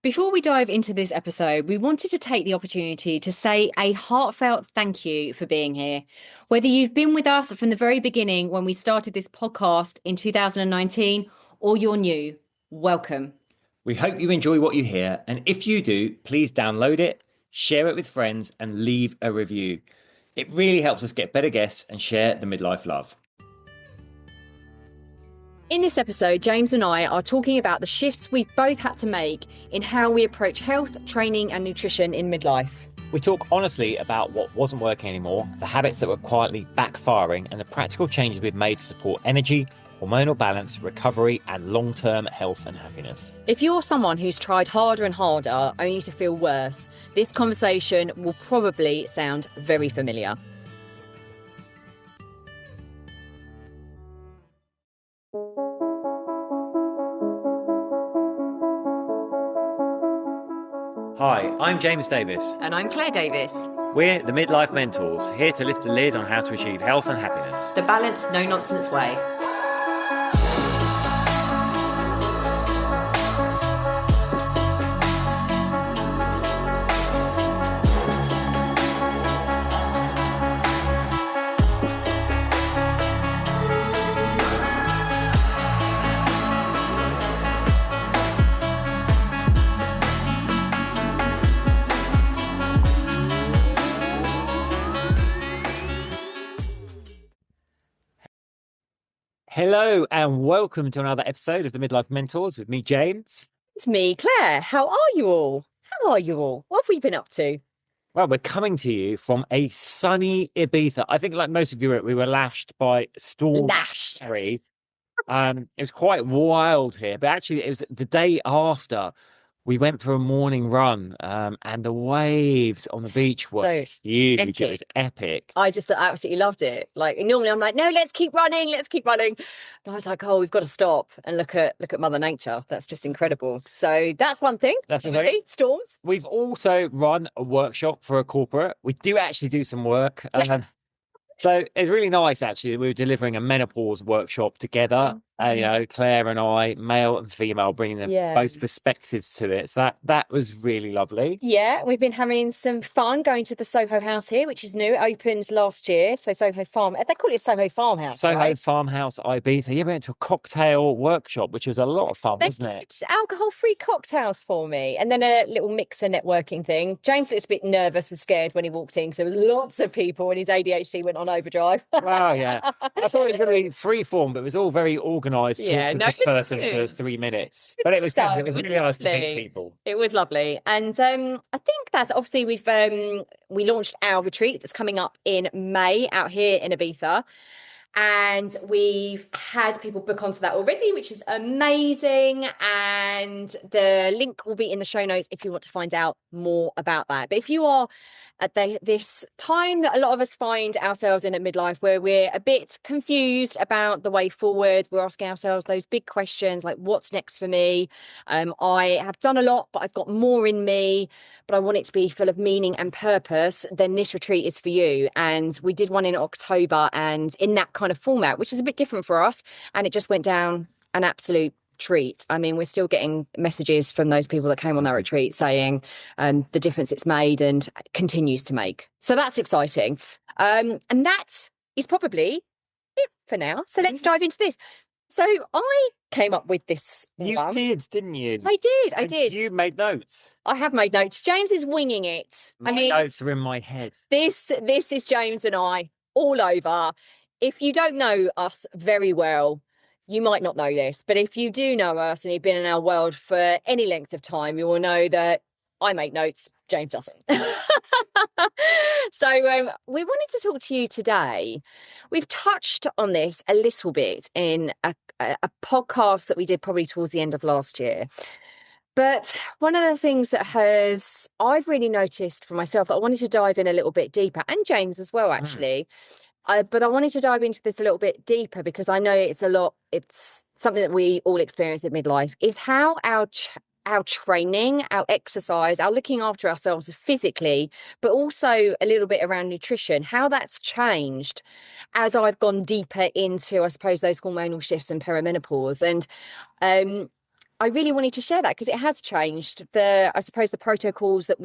Before we dive into this episode, we wanted to take the opportunity to say a heartfelt thank you for being here. Whether you've been with us from the very beginning when we started this podcast in 2019 or you're new, welcome. We hope you enjoy what you hear, and if you do, please download it, share it with friends, and leave a review. It really helps us get better guests and share the midlife love. In this episode, James and I are talking about the shifts we've both had to make in how we approach health, training, and nutrition in midlife. We talk honestly about what wasn't working anymore, the habits that were quietly backfiring, and the practical changes we've made to support energy, hormonal balance, recovery, and long-term health and happiness. If you're someone who's tried harder and harder only to feel worse, this conversation will probably sound very familiar. Hi, I'm James Davis. And I'm Claire Davis. We're the Midlife Mentors, here to lift the lid on how to achieve health and happiness. The balanced, no-nonsense way. Hello and welcome to another episode of the Midlife Mentors with me, James. It's me, Claire. How are you all? What have we been up to? Well, we're coming to you from a sunny Ibiza. I think, like most of Europe, we were lashed by Storm Harry. It was quite wild here, but actually, it was the day after we went for a morning run, and the waves on the beach were huge. Epic. It was epic. I just absolutely loved it. Like normally, I'm like, no, let's keep running. And I was like, oh, we've got to stop and look at Mother Nature. That's just incredible. So that's one thing. That's okay. Storms. We've also run a workshop for a corporate. We do actually do some work. So it's really nice, actually. We were delivering a menopause workshop together. Claire and I, male and female, bringing them both perspectives to it. So that was really lovely. Yeah, we've been having some fun going to the Soho House here, which is new. It opened last year. So Soho Farm. They call it Soho Farmhouse. Soho Farmhouse Ibiza. Yeah, we went to a cocktail workshop, which was a lot of fun, wasn't it? Alcohol-free cocktails for me. And then a little mixer networking thing. James looked a bit nervous and scared when he walked in because there was lots of people and his ADHD went on overdrive. Wow, yeah. I thought it was going to be free form, but it was all very organised. Talk to this person for 3 minutes, but it was good. It was really nice to meet people. It was lovely, and I think that's obviously we launched our retreat that's coming up in May out here in Ibiza. And we've had people book onto that already, which is amazing. And the link will be in the show notes if you want to find out more about that. But if you are at this time that a lot of us find ourselves in at midlife, where we're a bit confused about the way forward, we're asking ourselves those big questions like, what's next for me? I have done a lot, but I've got more in me, but I want it to be full of meaning and purpose. Then this retreat is for you. And we did one in October, and in that kind of format, which is a bit different for us, and it just went down an absolute treat. I mean, we're still getting messages from those people that came on that retreat saying the difference it's made and continues to make. So that's exciting. And that is probably it for now. So let's dive into this. So I came up with this. You did, didn't you? I did. You made notes. I have made notes. James is winging it. My notes are in my head. This is James and I all over. If you don't know us very well, you might not know this, but if you do know us and you've been in our world for any length of time, you will know that I make notes, James doesn't. So we wanted to talk to you today. We've touched on this a little bit in a podcast that we did probably towards the end of last year. But one of the things that I've really noticed for myself that I wanted to dive in a little bit deeper, and James as well, actually, but I wanted to dive into this a little bit deeper because I know it's something that we all experience at midlife, is how our training, our exercise, our looking after ourselves physically, but also a little bit around nutrition, how that's changed as I've gone deeper into, I suppose, those hormonal shifts and perimenopause. And I really wanted to share that because it has changed. I suppose the protocols that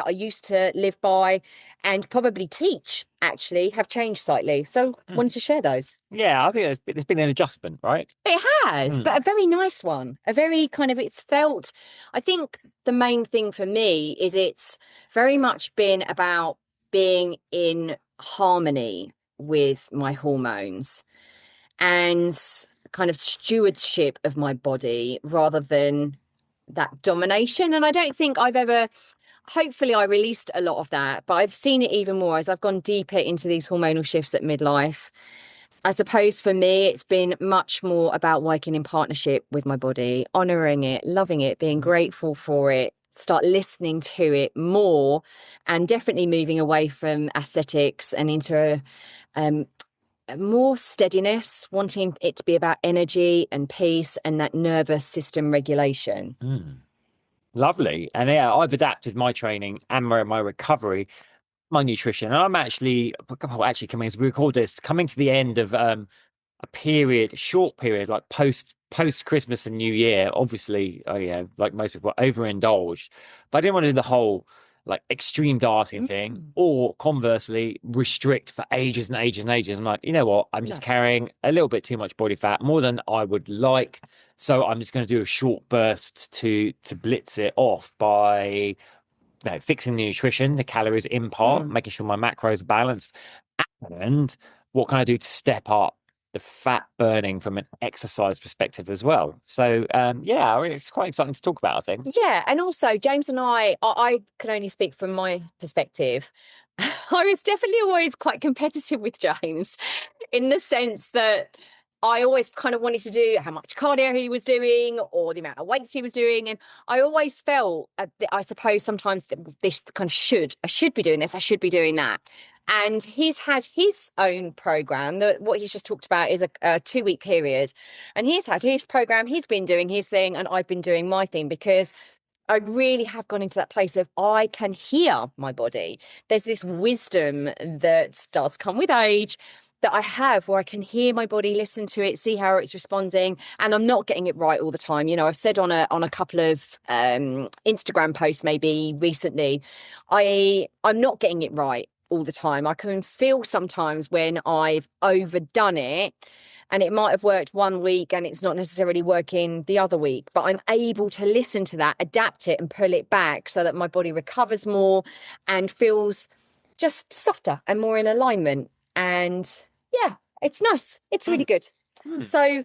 I used to live by and probably teach actually have changed slightly. So wanted to share those. Yeah, I think there's been an adjustment, right? It has, but a very nice one. A very kind of, it's felt, I think the main thing for me is it's very much been about being in harmony with my hormones and kind of stewardship of my body rather than that domination. And I don't think I've ever, hopefully I released a lot of that, but I've seen it even more as I've gone deeper into these hormonal shifts at midlife. I suppose for me, it's been much more about working in partnership with my body, honouring it, loving it, being grateful for it, start listening to it more, and definitely moving away from aesthetics and into more steadiness, wanting it to be about energy and peace and that nervous system regulation. Lovely. And yeah, I've adapted my training and my recovery, my nutrition. And I'm actually coming, as we record this, coming to the end of a short period, like post Christmas and New Year. Obviously, like most people, overindulged, but I didn't want to do the whole like extreme dieting thing, or conversely restrict for ages and ages and ages. I'm like, you know what? I'm just carrying a little bit too much body fat, more than I would like. So I'm just going to do a short burst to blitz it off by fixing the nutrition, the calories in part, making sure my macros are balanced. And what can I do to step up the fat burning from an exercise perspective as well? So, it's quite exciting to talk about, I think. Yeah. And also, James and I can only speak from my perspective. I was definitely always quite competitive with James in the sense that I always kind of wanted to do how much cardio he was doing or the amount of weights he was doing. And I always felt, I suppose sometimes this kind of I should be doing this, I should be doing that. And he's had his own program. What he's just talked about is a 2-week period. And he's had his program, he's been doing his thing, and I've been doing my thing because I really have gone into that place of I can hear my body. There's this wisdom that does come with age that I have where I can hear my body, listen to it, see how it's responding. And I'm not getting it right all the time. You know, I've said on a couple of Instagram posts maybe recently, I'm not getting it right all the time. I can feel sometimes when I've overdone it and it might have worked one week and it's not necessarily working the other week, but I'm able to listen to that, adapt it and pull it back so that my body recovers more and feels just softer and more in alignment. And yeah, it's nice. It's really good. So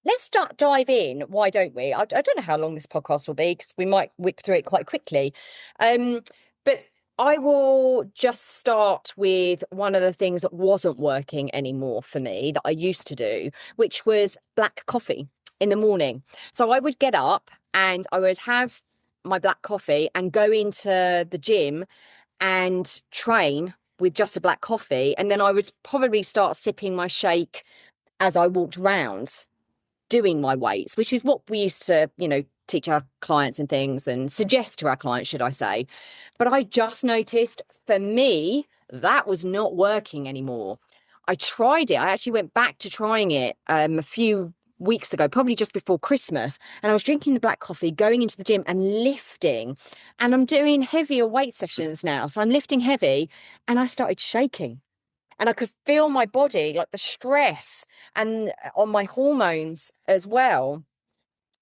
let's dive in. Why don't we? I don't know how long this podcast will be because we might whip through it quite quickly. But I will just start with one of the things that wasn't working anymore for me that I used to do, which was black coffee in the morning. So I would get up and I would have my black coffee and go into the gym and train with just a black coffee. And then I would probably start sipping my shake as I walked around doing my weights, which is what we used to, teach our clients and things and suggest to our clients, should I say. But I just noticed for me, that was not working anymore. I tried it. I actually went back to trying it a few weeks ago, probably just before Christmas. And I was drinking the black coffee, going into the gym and lifting. And I'm doing heavier weight sessions now. So I'm lifting heavy and I started shaking. And I could feel my body, like the stress and on my hormones as well.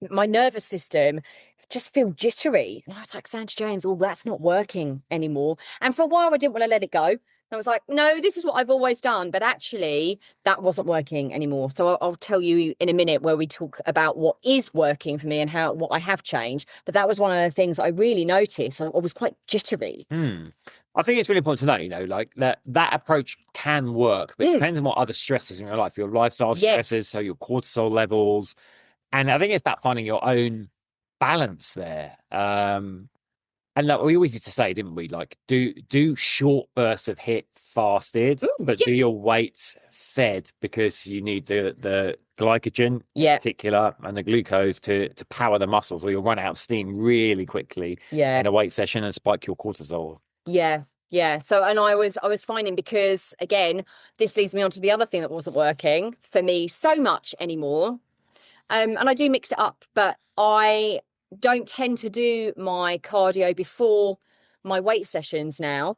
My nervous system just feel jittery. And I was like, Sandra James, that's not working anymore. And for a while, I didn't want to let it go. I was like, no, this is what I've always done. But actually, that wasn't working anymore. So I'll tell you in a minute where we talk about what is working for me and what I have changed. But that was one of the things I really noticed. I was quite jittery. I think it's really important to know, like that approach can work, but it depends on what other stresses in your life, your lifestyle stresses, so your cortisol levels. And I think it's about finding your own balance there. And like we always used to say, didn't we? Like, do short bursts of HIIT fasted, but do your weights fed because you need the glycogen in particular and the glucose to power the muscles, or you'll run out of steam really quickly in a weight session and spike your cortisol. Yeah. So, and I was finding, because again, this leads me on to the other thing that wasn't working for me so much anymore. And I do mix it up, but I don't tend to do my cardio before my weight sessions now,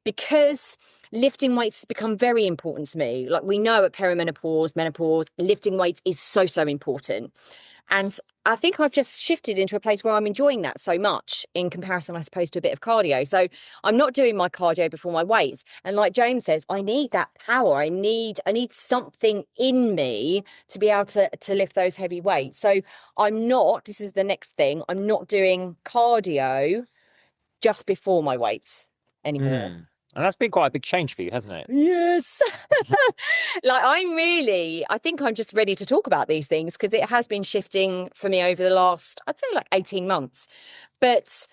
because lifting weights has become very important to me. Like, we know at perimenopause, menopause, lifting weights is so, so important. And I think I've just shifted into a place where I'm enjoying that so much in comparison, I suppose, to a bit of cardio. So I'm not doing my cardio before my weights. And like James says, I need that power. I need something in me to be able to lift those heavy weights. So this is the next thing, I'm not doing cardio just before my weights anymore. And that's been quite a big change for you, hasn't it? Yes. Like, I think I'm just ready to talk about these things, because it has been shifting for me over the last, I'd say, like 18 months. But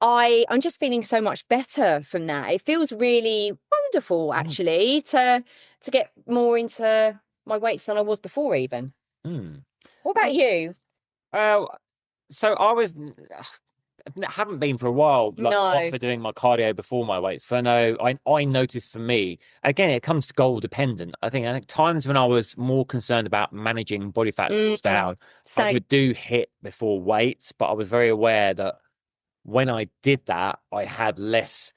I'm just feeling so much better from that. It feels really wonderful, actually, to get more into my weights than I was before even. What about you? So haven't been for a while, like, for doing my cardio before my weights. So I noticed, for me, again, it comes to goal dependent. I think times when I was more concerned about managing body fat levels down, I would do HIIT before weights, but I was very aware that when I did that, I had less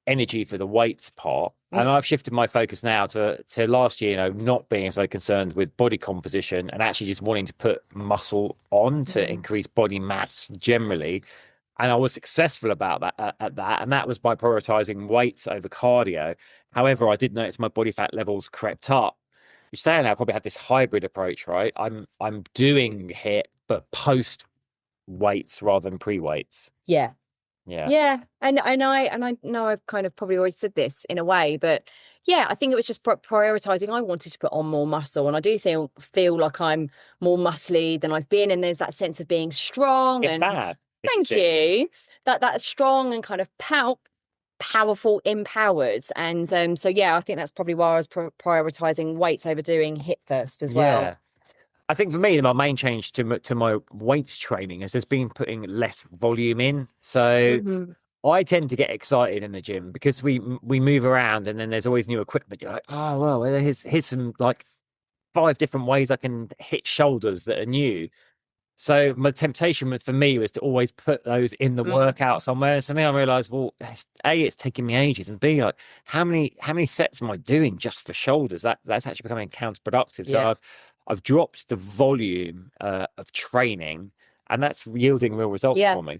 energy for the weights part. And I've shifted my focus now to last year, not being so concerned with body composition and actually just wanting to put muscle on to increase body mass generally. And I was successful about that at that. And that was by prioritizing weights over cardio. However, I did notice my body fat levels crept up. Which saying, I probably have this hybrid approach, right? I'm doing HIIT, but post weights rather than pre-weights. Yeah. Yeah. And I know I've kind of probably already said this in a way, but yeah, I think it was just prioritizing. I wanted to put on more muscle, and I do feel like I'm more muscly than I've been, and there's that sense of being strong. Thank you. That's strong and kind of powerful, empowered. And so yeah, I think that's probably why I was prioritizing weights over doing HIIT first as well. Yeah. I think for me, my main change to my weights training has just been putting less volume in. So I tend to get excited in the gym because we move around, and then there's always new equipment. You're like, oh, well, here's some like 5 different ways I can hit shoulders that are new. So my temptation for me was to always put those in the workout somewhere. So then I realized, well, it's taking me ages, and B, like, how many sets am I doing just for shoulders? That's actually becoming counterproductive. So I've dropped the volume of training, and that's yielding real results for me.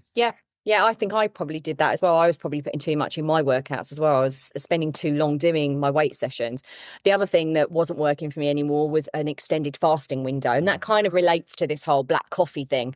Yeah, I think I probably did that as well. I was probably putting too much in my workouts as well. I was spending too long doing my weight sessions. The other thing that wasn't working for me anymore was an extended fasting window. And that kind of relates to this whole black coffee thing.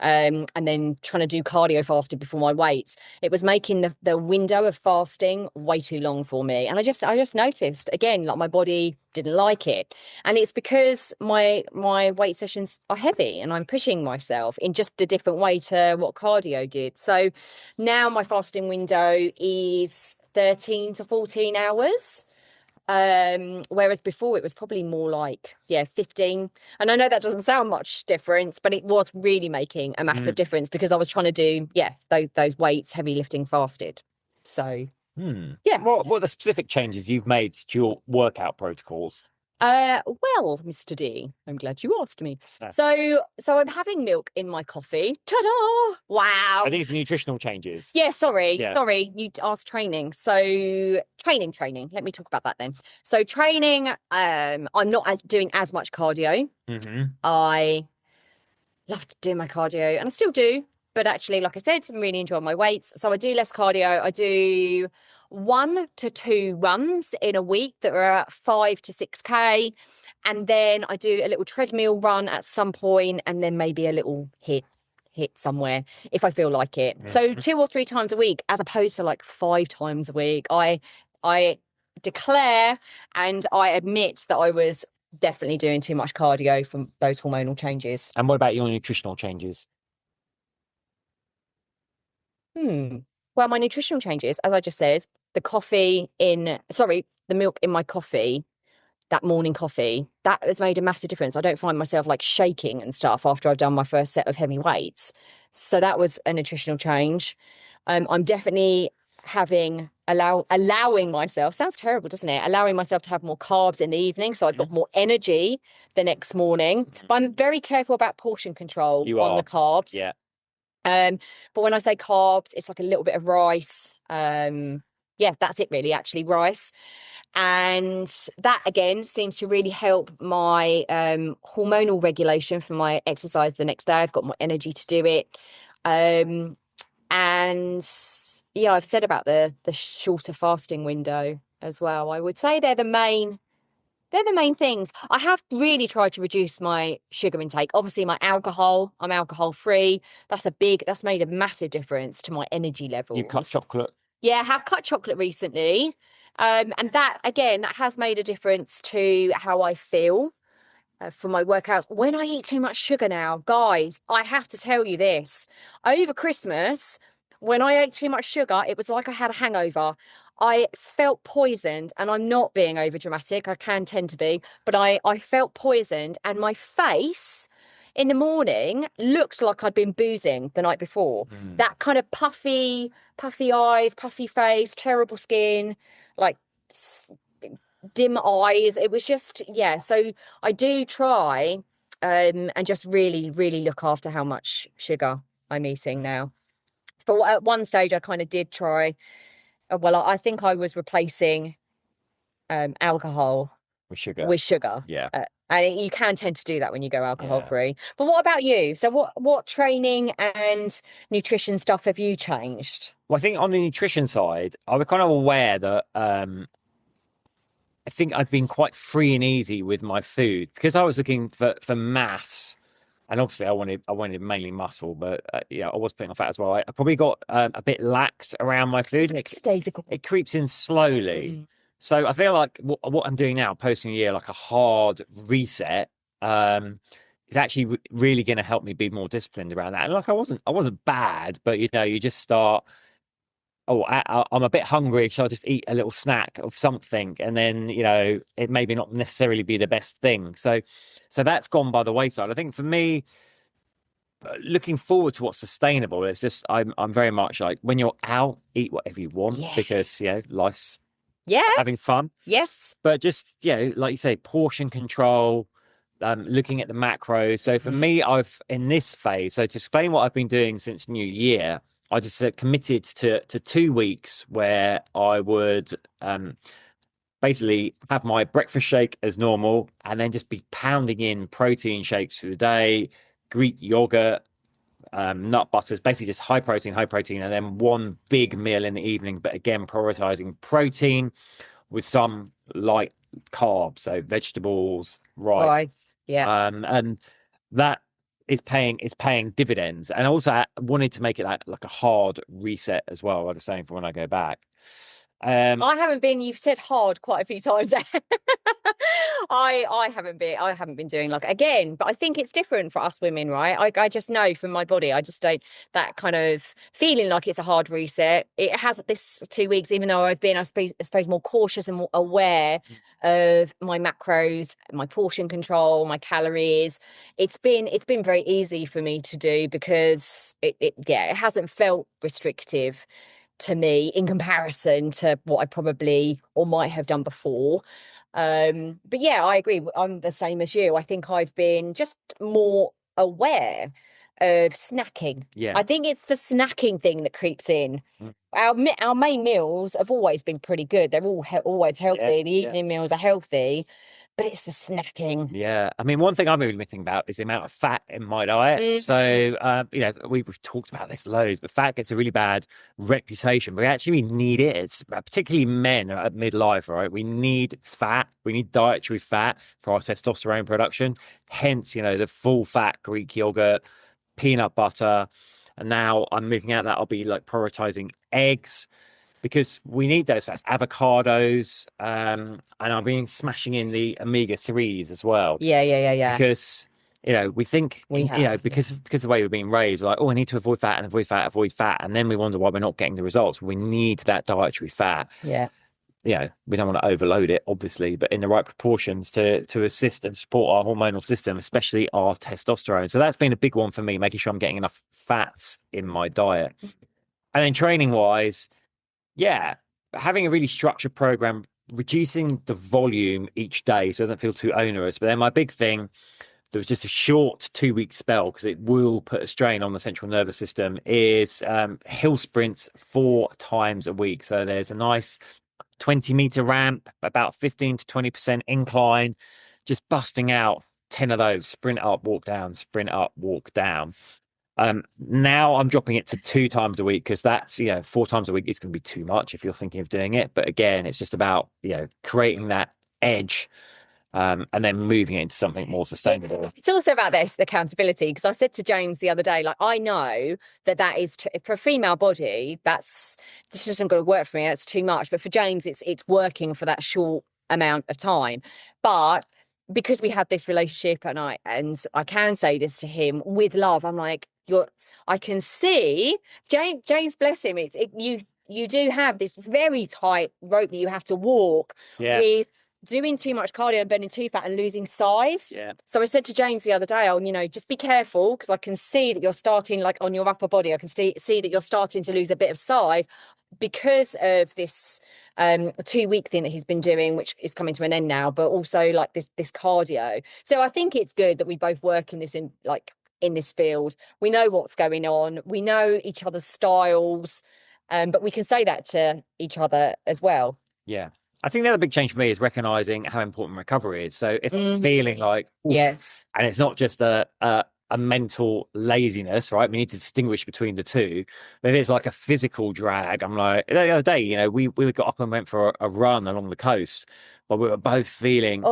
And then trying to do cardio fasted before my weights. It was making the window of fasting way too long for me. And I just noticed, again, like, my body didn't like it. And it's because my weight sessions are heavy and I'm pushing myself in just a different way to what cardio did. So now my fasting window is 13 to 14 hours. Whereas before it was probably more like 15. And I know that doesn't sound much difference, but it was really making a massive difference, because I was trying to do those weights, heavy lifting fasted. So what are the specific changes you've made to your workout protocols? Well, Mr. D, I'm glad you asked me. So I'm having milk in my coffee. Ta-da! Wow. Are these nutritional changes? Yeah, sorry. You asked training. So training. Let me talk about that then. So training, I'm not doing as much cardio. I love to do my cardio, and I still do. But actually, like I said, I'm really enjoying my weights. So I do less cardio. I do 1 to 2 runs in a week that are at 5 to 6K. And then I do a little treadmill run at some point, and then maybe a little hit somewhere if I feel like it. So 2 or 3 times a week, as opposed to like 5 times a week. I declare and I admit that I was definitely doing too much cardio from those hormonal changes. And what about your nutritional changes? Well, my nutritional changes, as I just said, the milk in my coffee, that morning coffee, that has made a massive difference. I don't find myself like shaking and stuff after I've done my first set of heavy weights. So that was a nutritional change. I'm definitely having allowing myself, sounds terrible, doesn't it? Allowing myself to have more carbs in the evening, so I've got more energy the next morning. But I'm very careful about portion control on the carbs. Yeah. But when I say carbs, it's like a little bit of rice. Yeah, that's it really, actually, rice. And that again seems to really help my hormonal regulation for my exercise the next day. I've got more energy to do it. And yeah, I've said about the shorter fasting window as well. I would say they're the main things. I have really tried to reduce my sugar intake. Obviously, my alcohol, I'm alcohol free. That's made a massive difference to my energy levels. You cut chocolate? Yeah, I have cut chocolate recently. And that, again, that has made a difference to how I feel for my workouts. When I eat too much sugar now, guys, I have to tell you this. Over Christmas, when I ate too much sugar, it was like I had a hangover. I felt poisoned, and I'm not being over dramatic. I can tend to be, but I felt poisoned, and my face in the morning looked like I'd been boozing the night before. That kind of puffy eyes, puffy face, terrible skin, like dim eyes. It was just, yeah. So I do try and just really, really look after how much sugar I'm eating now. But at one stage, I kind of did try. Well, I think I was replacing alcohol with sugar. Yeah. And you can tend to do that when you go alcohol free. But what about you? So what training and nutrition stuff have you changed? Well, I think on the nutrition side, I was kind of aware that I think I've been quite free and easy with my food because I was looking for mass, and obviously I wanted mainly muscle, but yeah, I was putting on fat as well. I probably got a bit lax around my food. It creeps in slowly. So I feel like what I'm doing now, posting a year like a hard reset, is actually really going to help me be more disciplined around that. And like I wasn't bad, but you just start. Oh, I'm a bit hungry, so I'll just eat a little snack of something, and then it maybe not necessarily be the best thing. So that's gone by the wayside. I think for me, looking forward to what's sustainable, it's just I'm very much like when you're out, eat whatever you want because life's having fun. Yes, but just like you say, portion control. Looking at the macros. So for me, I've in this phase. So to explain what I've been doing since New Year. I just committed to 2 weeks where I would basically have my breakfast shake as normal and then just be pounding in protein shakes through the day, Greek yogurt, nut butters, basically just high protein, and then one big meal in the evening. But again, prioritizing protein with some light carbs, so vegetables, rice. Yeah. And that is paying dividends. And also I wanted to make it like a hard reset as well, like I was saying, for when I go back. You've said hard quite a few times. I haven't been doing like again, but I think it's different for us women, right? I just know from my body, I just don't that kind of feeling like it's a hard reset. It has this 2 weeks, even though I've been, I suppose more cautious and more aware of my macros, my portion control, my calories. It's been very easy for me to do because it hasn't felt restrictive to me in comparison to what I probably or might have done before. But yeah, I agree. I'm the same as you. I think I've been just more aware of snacking. Yeah. I think it's the snacking thing that creeps in. Our main meals have always been pretty good. They're all always healthy. The evening meals are healthy. But it's the snacking. Yeah. I mean, one thing I'm really thinking about is the amount of fat in my diet. So, we've talked about this loads, but fat gets a really bad reputation. We actually need it. It's particularly men at midlife, right? We need fat. We need dietary fat for our testosterone production. Hence, the full fat Greek yogurt, peanut butter. And now I'm moving out that I'll be like prioritizing eggs, because we need those fats, avocados, and I've been smashing in the omega-3s as well. Yeah. Because, we think, because of the way we're being raised, we're like, I need to avoid fat. And then we wonder why we're not getting the results. We need that dietary fat. Yeah. We don't want to overload it, obviously, but in the right proportions to assist and support our hormonal system, especially our testosterone. So that's been a big one for me, making sure I'm getting enough fats in my diet. And then training-wise, having a really structured program, reducing the volume each day so it doesn't feel too onerous. But then my big thing, there was just a short 2 week spell because it will put a strain on the central nervous system, is hill sprints 4 times a week. So there's a nice 20-meter ramp, about 15 to 20% incline, just busting out 10 of those, sprint up, walk down, sprint up, walk down. Now I'm dropping it to 2 times a week because that's, 4 times a week is going to be too much if you're thinking of doing it. But again, it's just about, creating that edge, and then moving it into something more sustainable. It's also about this accountability, because I said to James the other day, like, I know that is for a female body, this isn't going to work for me. That's too much. But for James, it's working for that short amount of time. But because we have this relationship, and I can say this to him with love, I'm like, I can see James, bless him. You do have this very tight rope that you have to walk with doing too much cardio and burning too fat and losing size. Yeah. So I said to James the other day, just be careful, because I can see that you're starting, like on your upper body, I can see that you're starting to lose a bit of size because of this 2 week thing that he's been doing, which is coming to an end now, but also like this cardio. So I think it's good that we both work in this field. We know what's going on. We know each other's styles, but we can say that to each other as well. Yeah. I think the other big change for me is recognizing how important recovery is. So if I'm feeling like, yes, and it's not just a mental laziness, right? We need to distinguish between the two. But if it's like a physical drag, I'm like, the other day, we got up and went for a run along the coast, but we were both feeling,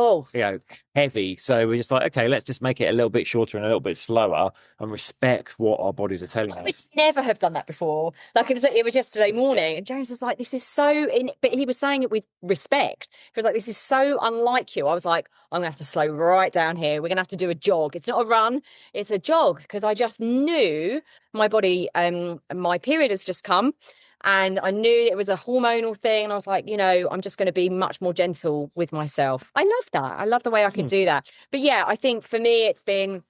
heavy. So we're just like, okay, let's just make it a little bit shorter and a little bit slower and respect what our bodies are telling us. We never have done that before. Like it was yesterday morning, and James was like, this is so, but he was saying it with respect. He was like, this is so unlike you. I was like, I'm going to have to slow right down here. We're going to have to do a jog. It's not a run, it's a jog, because I just knew my body, my period has just come. And I knew it was a hormonal thing. And I was like, I'm just going to be much more gentle with myself. I love that. I love the way I can do that. But yeah, I think for me, it's been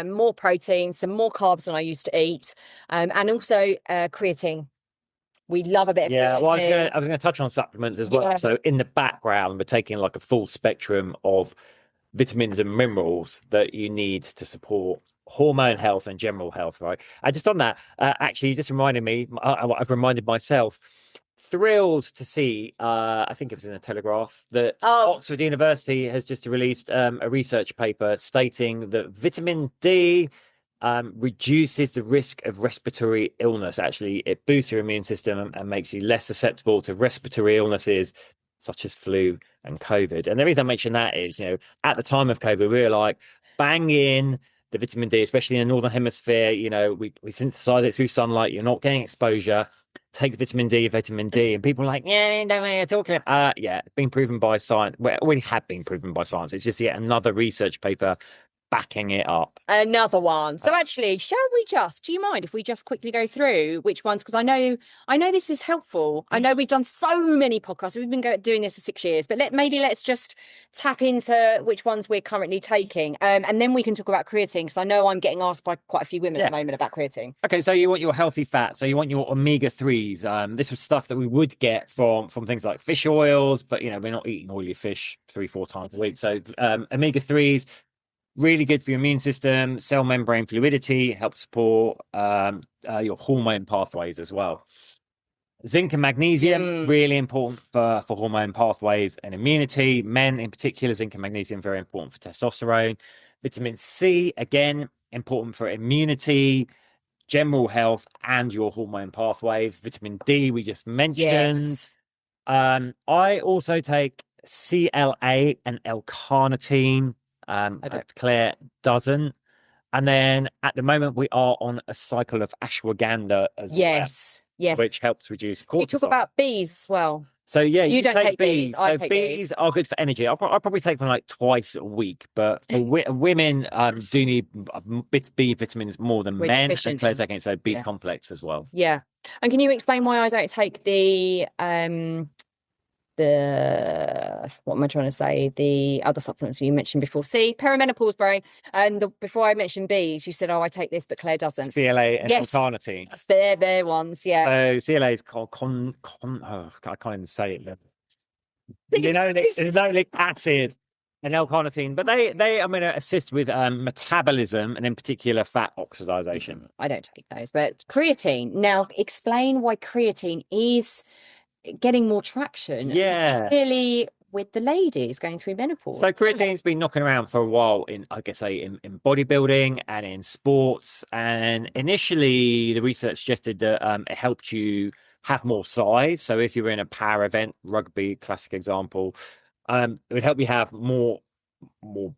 more protein, some more carbs than I used to eat. And also creatine. We love a bit of creatine. Well, I was going to touch on supplements as well. Yeah. So in the background, we're taking like a full spectrum of vitamins and minerals that you need to support hormone health and general health, right? And just on that, actually, you just reminded me, I've reminded myself, thrilled to see, I think it was in the Telegraph, that Oxford University has just released a research paper stating that vitamin D reduces the risk of respiratory illness. Actually, it boosts your immune system and makes you less susceptible to respiratory illnesses such as flu and COVID. And the reason I mention that is, at the time of COVID, we were like, bang in the vitamin D, especially in the Northern Hemisphere. We synthesize it through sunlight. You're not getting exposure. Take vitamin D. And people are like, yeah, don't know what you're talking about. Yeah, it's been proven by science. Well, we have been proven by science. It's just yet another research paper backing it up. Another one. So actually, do you mind if we just quickly go through which ones? Because I know this is helpful. I know we've done so many podcasts. We've been doing this for 6 years, but let's just tap into which ones we're currently taking. And then we can talk about creatine, because I know I'm getting asked by quite a few women at the moment about creatine. Okay, so you want your healthy fat. So you want your omega-3s. This was stuff that we would get from things like fish oils, but, we're not eating oily fish 3-4 times a week. So omega-3s, really good for your immune system, cell membrane fluidity, helps support your hormone pathways as well. Zinc and magnesium, really important for hormone pathways and immunity. Men in particular, zinc and magnesium, very important for testosterone. Vitamin C, again, important for immunity, general health, and your hormone pathways. Vitamin D, we just mentioned. Yes. I also take CLA and L-carnitine. Claire doesn't. And then at the moment we are on a cycle of ashwagandha as well, which helps reduce cortisol. You talk about bees as well. So you don't take bees. I take bees are good for energy. I'll probably take them like twice a week, but for women do need B vitamins more than men. And Claire's again, so B complex as well. Yeah. And can you explain why I don't take the what am I trying to say? The other supplements you mentioned before. See, perimenopause brain. And before I mentioned B's, you said, "Oh, I take this, but Claire doesn't." CLA and Yes, L-carnitine. that's their ones. Yeah. So CLA is called oh, I can't even say it. Linoleic acid and L-carnitine, but they I'm going to assist with metabolism and in particular fat oxidation. I don't take those, but creatine. Now, explain why creatine is getting more traction. Yeah. Particularly with the ladies going through menopause. So creatine's been knocking around for a while in bodybuilding and in sports. And initially the research suggested that it helped you have more size. So if you're in a power event, rugby, classic example, it would help you have more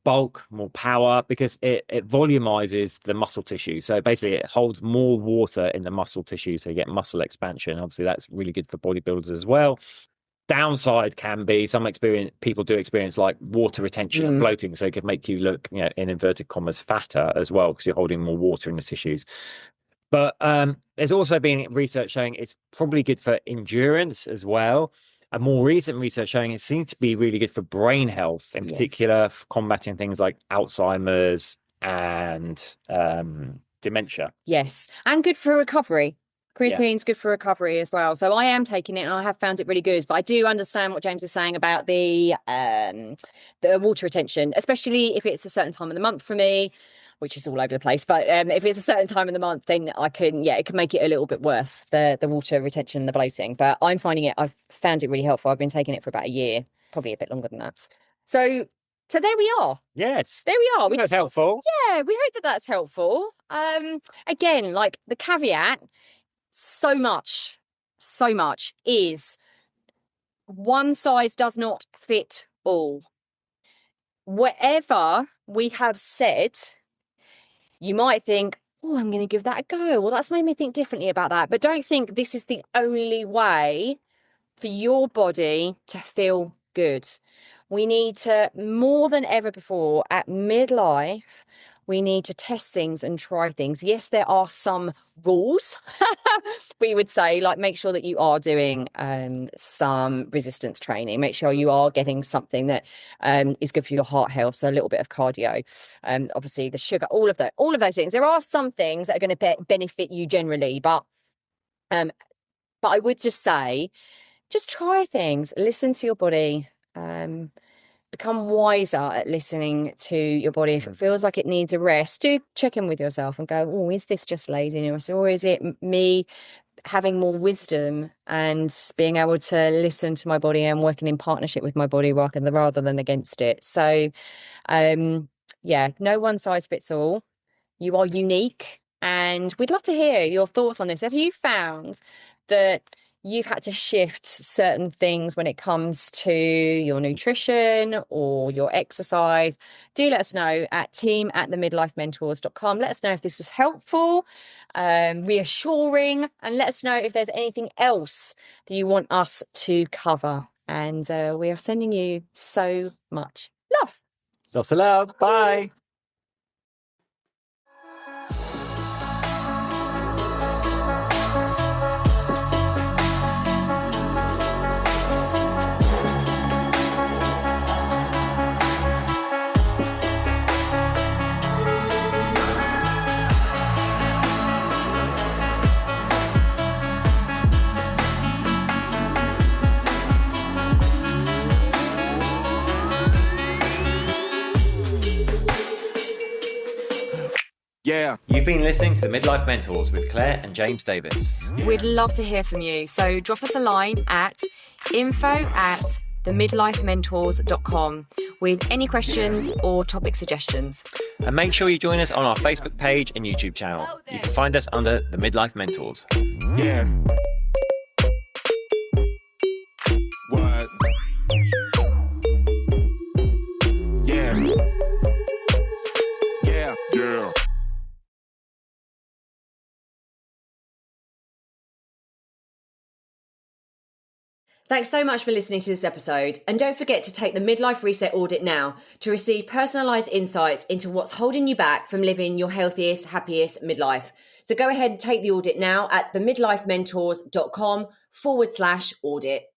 bulk, more power, because it volumizes the muscle tissue. So basically it holds more water in the muscle tissue, so you get muscle expansion. Obviously that's really good for bodybuilders as well. Downside can be people do experience like water retention and bloating, so it could make you look, in inverted commas, fatter as well, because you're holding more water in the tissues. But there's also been research showing it's probably good for endurance as well. And more recent research showing it seems to be really good for brain health, in particular for combating things like Alzheimer's and dementia. Yes, and good for recovery. Creatine's good for recovery as well. So I am taking it and I have found it really good. But I do understand what James is saying about the water retention, especially if it's a certain time of the month for me, which is all over the place. But if it's a certain time of the month, then it can make it a little bit worse, the water retention and the bloating. But I'm finding it, I've found it really helpful. I've been taking it for about a year, probably a bit longer than that. So there we are. Yes. There we are. That's helpful. Yeah, we hope that that's helpful. Again, like the caveat, so much is one size does not fit all. Whatever we have said, you might think, oh, I'm going to give that a go. Well, that's made me think differently about that. But don't think this is the only way for your body to feel good. We need to, more than ever before, at midlife, we need to test things and try things. Yes, there are some rules, we would say, like make sure that you are doing some resistance training. Make sure you are getting something that is good for your heart health. So a little bit of cardio, obviously the sugar, all of those things. There are some things that are going to benefit you generally, but I would just say, just try things, listen to your body, become wiser at listening to your body. If it feels like it needs a rest, do check in with yourself and go, oh, is this just laziness, or is it me having more wisdom and being able to listen to my body and working in partnership with my body rather than against it? So no one size fits all. You are unique, and we'd love to hear your thoughts on this. Have you found that you've had to shift certain things when it comes to your nutrition or your exercise? Do let us know at team@themidlifementors.com. Let us know if this was helpful, reassuring, and let us know if there's anything else that you want us to cover. And we are sending you so much love. Lots of love. Bye. Yeah. You've been listening to the Midlife Mentors with Claire and James Davis. We'd love to hear from you. So drop us a line at info@themidlifementors.com with any questions or topic suggestions. And make sure you join us on our Facebook page and YouTube channel. You can find us under the Midlife Mentors. Yeah. What? Yeah. Yeah. Yeah. Thanks so much for listening to this episode. And don't forget to take the Midlife Reset Audit now to receive personalised insights into what's holding you back from living your healthiest, happiest midlife. So go ahead and take the audit now at themidlifementors.com/audit.